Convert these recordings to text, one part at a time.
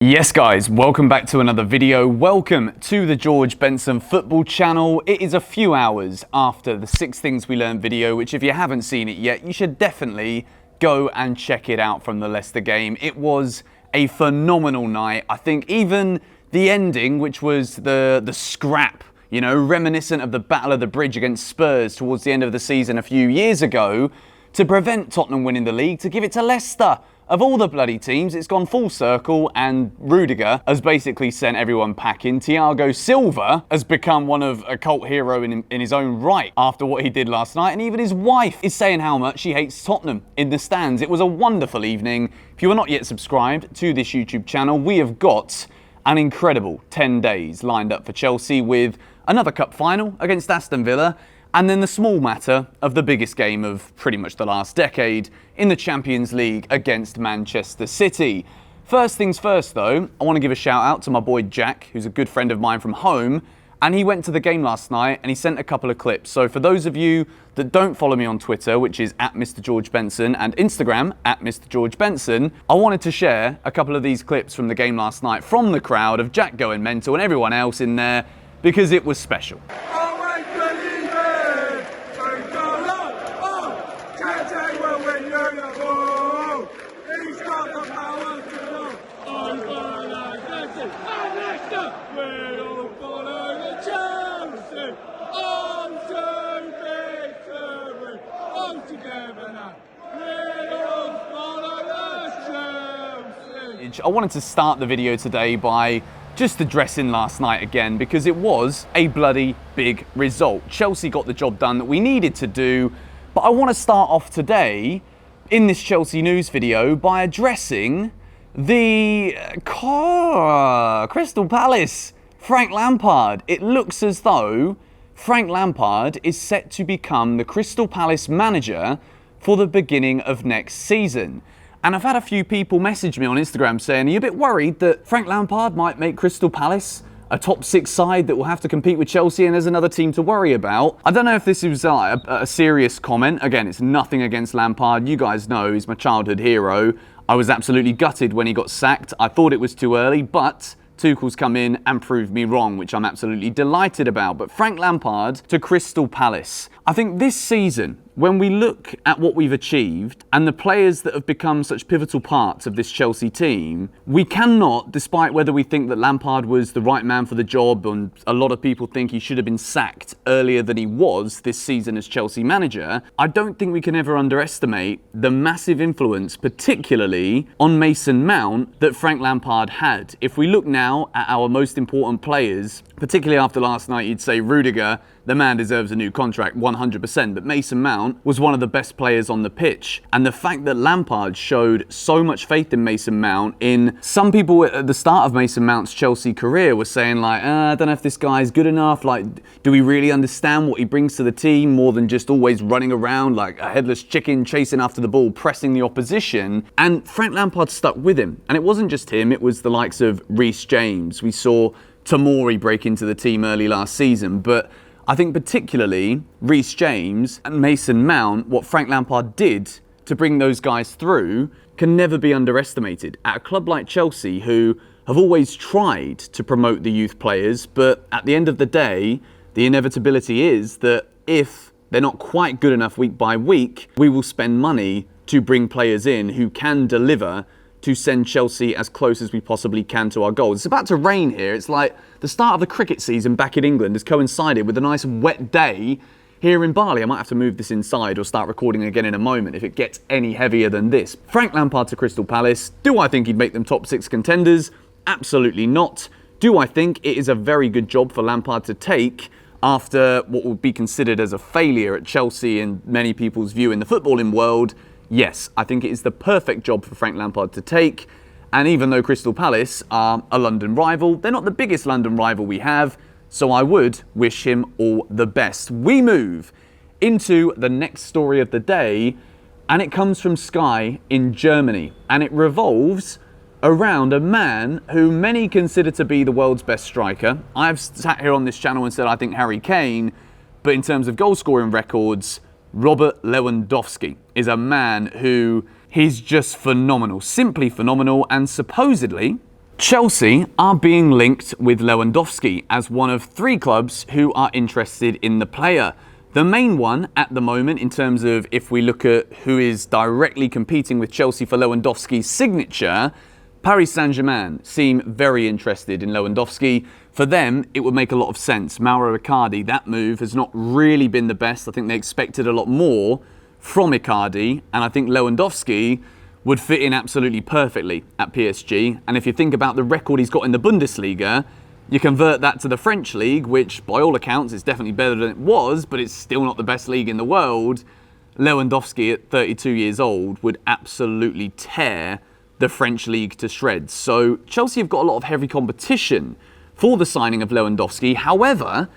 Yes guys, welcome back to another video. Welcome to the George Benson football channel. It is a few hours after the 6 Things We Learned video, which if you haven't seen it yet, you should definitely go and check it out from the Leicester game. It was a phenomenal night. I think even the ending, which was the scrap, you know, reminiscent of the Battle of the Bridge against Spurs towards the end of the season a few years ago, to prevent Tottenham winning the league, to give it to Leicester. Of all the bloody teams, it's gone full circle, and Rudiger has basically sent everyone packing. Thiago Silva has become one of a cult hero in his own right after what he did last night, and even his wife is saying how much she hates Tottenham in the stands. It was a wonderful evening. If you are not yet subscribed to this YouTube channel, we have got an incredible 10 days lined up for Chelsea with another cup final against Aston Villa, and then the small matter of the biggest game of pretty much the last decade in the Champions League against Manchester City. First things first though, I want to give a shout out to my boy Jack, who's a good friend of mine from home, and he went to the game last night and he sent a couple of clips. So for those of you that don't follow me on Twitter, which is @MrGeorgeBenson, and Instagram @MrGeorgeBenson, I wanted to share a couple of these clips from the game last night from the crowd of Jack going mental and everyone else in there because it was special. I wanted to start the video today by just addressing last night again because it was a bloody big result. Chelsea got the job done that we needed to do, but I want to start off today in this Chelsea news video by addressing the Crystal Palace, Frank Lampard. It looks as though Frank Lampard is set to become the Crystal Palace manager for the beginning of next season. And I've had a few people message me on Instagram saying, are you a bit worried that Frank Lampard might make Crystal Palace a top 6 side that will have to compete with Chelsea and there's another team to worry about? I don't know if this was a serious comment. Again, it's nothing against Lampard. You guys know he's my childhood hero. I was absolutely gutted when he got sacked. I thought it was too early, but Tuchel's come in and proved me wrong, which I'm absolutely delighted about. But Frank Lampard to Crystal Palace. I think this season, when we look at what we've achieved and the players that have become such pivotal parts of this Chelsea team, we cannot, despite whether we think that Lampard was the right man for the job, and a lot of people think he should have been sacked earlier than he was this season as Chelsea manager, I don't think we can ever underestimate the massive influence, particularly on Mason Mount, that Frank Lampard had. If we look now at our most important players, particularly after last night, you'd say Rudiger, the man deserves a new contract 100%, but Mason Mount was one of the best players on the pitch. And the fact that Lampard showed so much faith in Mason Mount, in some people at the start of Mason Mount's Chelsea career were saying like, I don't know if this guy's good enough, like, do we really understand what he brings to the team more than just always running around like a headless chicken, chasing after the ball, pressing the opposition? And Frank Lampard stuck with him. And it wasn't just him, it was the likes of Reece James. We saw Tomori break into the team early last season, but I think particularly Reece James and Mason Mount, what Frank Lampard did to bring those guys through can never be underestimated. At a club like Chelsea, who have always tried to promote the youth players, but at the end of the day, the inevitability is that if they're not quite good enough week by week, we will spend money to bring players in who can deliver to send Chelsea as close as we possibly can to our goals. It's about to rain here. It's like the start of the cricket season back in England has coincided with a nice wet day here in Bali. I might have to move this inside or start recording again in a moment if it gets any heavier than this. Frank Lampard to Crystal Palace. Do I think he'd make them top 6 contenders? Absolutely not. Do I think it is a very good job for Lampard to take after what would be considered as a failure at Chelsea in many people's view in the footballing world? Yes, I think it is the perfect job for Frank Lampard to take. And even though Crystal Palace are a London rival, they're not the biggest London rival we have, so I would wish him all the best. We move into the next story of the day, and it comes from Sky in Germany, and it revolves around a man who many consider to be the world's best striker. I've sat here on this channel and said I think Harry Kane, but in terms of goal scoring records, Robert Lewandowski is a man who, he's just phenomenal, simply phenomenal, and supposedly Chelsea are being linked with Lewandowski as one of 3 clubs who are interested in the player. The main one at the moment, in terms of if we look at who is directly competing with Chelsea for Lewandowski's signature, Paris Saint-Germain seem very interested in Lewandowski. For them, it would make a lot of sense. Mauro Icardi, that move has not really been the best. I think they expected a lot more from Icardi, and I think Lewandowski would fit in absolutely perfectly at PSG. And if you think about the record he's got in the Bundesliga, you convert that to the French league, which by all accounts is definitely better than it was, but it's still not the best league in the world. Lewandowski at 32 years old would absolutely tear the French league to shreds. So Chelsea have got a lot of heavy competition for the signing of Lewandowski. However,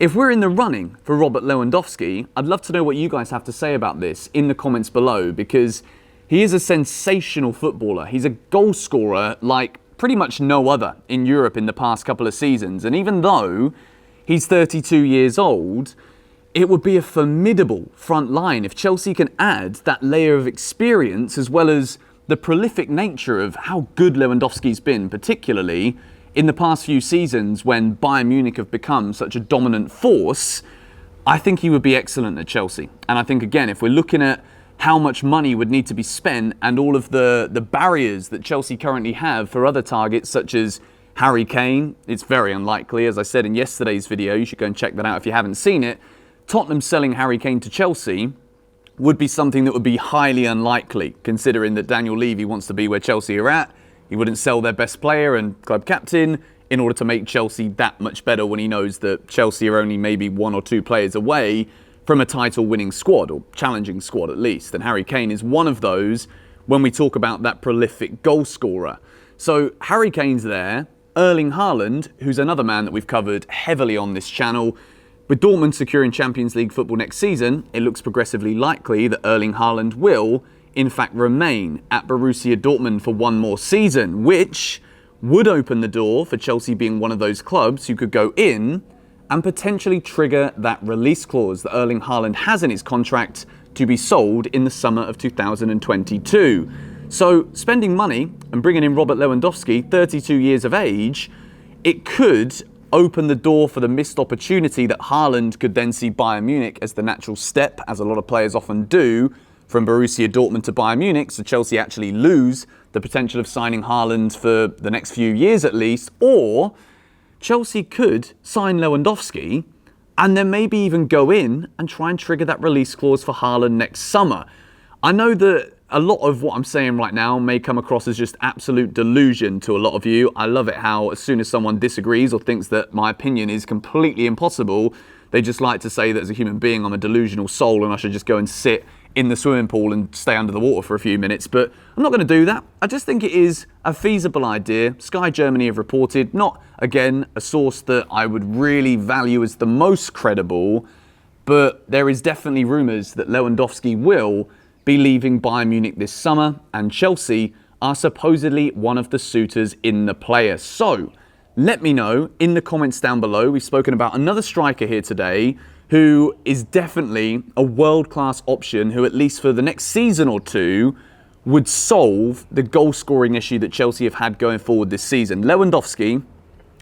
if we're in the running for Robert Lewandowski, I'd love to know what you guys have to say about this in the comments below, because he is a sensational footballer. He's a goal scorer like pretty much no other in Europe in the past couple of seasons. And even though he's 32 years old, it would be a formidable front line if Chelsea can add that layer of experience, as well as the prolific nature of how good Lewandowski's been, particularly in the past few seasons when Bayern Munich have become such a dominant force. I think he would be excellent at Chelsea. And I think, again, if we're looking at how much money would need to be spent and all of the barriers that Chelsea currently have for other targets such as Harry Kane, it's very unlikely. As I said in yesterday's video, you should go and check that out if you haven't seen it. Tottenham selling Harry Kane to Chelsea would be something that would be highly unlikely, considering that Daniel Levy wants to be where Chelsea are at. He wouldn't sell their best player and club captain in order to make Chelsea that much better when he knows that Chelsea are only maybe 1 or 2 players away from a title-winning squad, or challenging squad at least. And Harry Kane is one of those when we talk about that prolific goal scorer. So Harry Kane's there. Erling Haaland, who's another man that we've covered heavily on this channel. With Dortmund securing Champions League football next season, it looks progressively likely that Erling Haaland will, in fact, remain at Borussia Dortmund for 1 more season, which would open the door for Chelsea being one of those clubs who could go in and potentially trigger that release clause that Erling Haaland has in his contract to be sold in the summer of 2022. So spending money and bringing in Robert Lewandowski, 32 years of age, it could open the door for the missed opportunity that Haaland could then see Bayern Munich as the natural step, as a lot of players often do, from Borussia Dortmund to Bayern Munich, so Chelsea actually lose the potential of signing Haaland for the next few years at least, or Chelsea could sign Lewandowski and then maybe even go in and try and trigger that release clause for Haaland next summer. I know that a lot of what I'm saying right now may come across as just absolute delusion to a lot of you. I love it how as soon as someone disagrees or thinks that my opinion is completely impossible, they just like to say that as a human being I'm a delusional soul and I should just go and sit in the swimming pool and stay under the water for a few minutes. But I'm not going to do that. I just think it is a feasible idea. Sky Germany have reported, not, again, a source that I would really value as the most credible, but there is definitely rumours that Lewandowski will be leaving Bayern Munich this summer, and Chelsea are supposedly one of the suitors in the player. So let me know in the comments down below. We've spoken about another striker here today who is definitely a world-class option who, at least for the next season or 2, would solve the goal-scoring issue that Chelsea have had going forward this season. Lewandowski,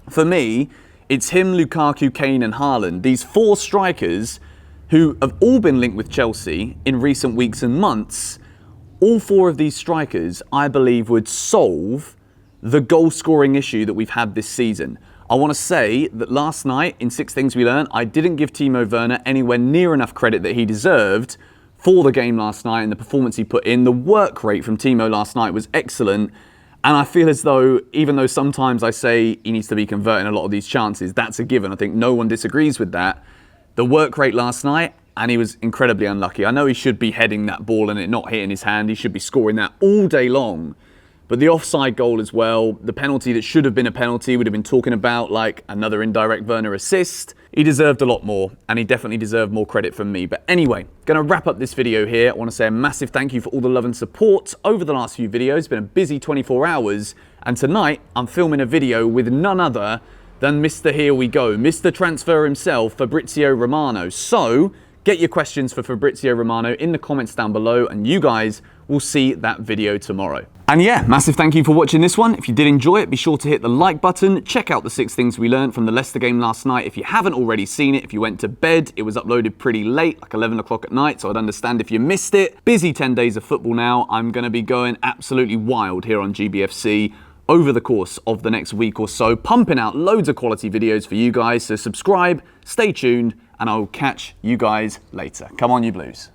for me, it's him, Lukaku, Kane and Haaland. These 4 strikers who have all been linked with Chelsea in recent weeks and months. All 4 of these strikers, I believe, would solve the goal-scoring issue that we've had this season. I want to say that last night, in 6 Things We Learned, I didn't give Timo Werner anywhere near enough credit that he deserved for the game last night and the performance he put in. The work rate from Timo last night was excellent. And I feel as though, even though sometimes I say he needs to be converting a lot of these chances, that's a given. I think no one disagrees with that. The work rate last night, and he was incredibly unlucky. I know he should be heading that ball and it not hitting his hand. He should be scoring that all day long. But the offside goal as well, the penalty that should have been a penalty, would have been talking about like another indirect Werner assist. He deserved a lot more, and he definitely deserved more credit from me. But anyway, going to wrap up this video here. I want to say a massive thank you for all the love and support over the last few videos. It's been a busy 24 hours, and tonight I'm filming a video with none other than Mr. Here We Go, Mr. Transfer himself, Fabrizio Romano. So get your questions for Fabrizio Romano in the comments down below, and you guys we'll see that video tomorrow. And yeah, massive thank you for watching this one. If you did enjoy it, be sure to hit the like button. Check out the 6 things we learned from the Leicester game last night. If you haven't already seen it, if you went to bed, it was uploaded pretty late, like 11 o'clock at night, so I'd understand if you missed it. Busy 10 days of football now. I'm going to be going absolutely wild here on GBFC over the course of the next week or so, pumping out loads of quality videos for you guys. So subscribe, stay tuned, and I will catch you guys later. Come on, you Blues.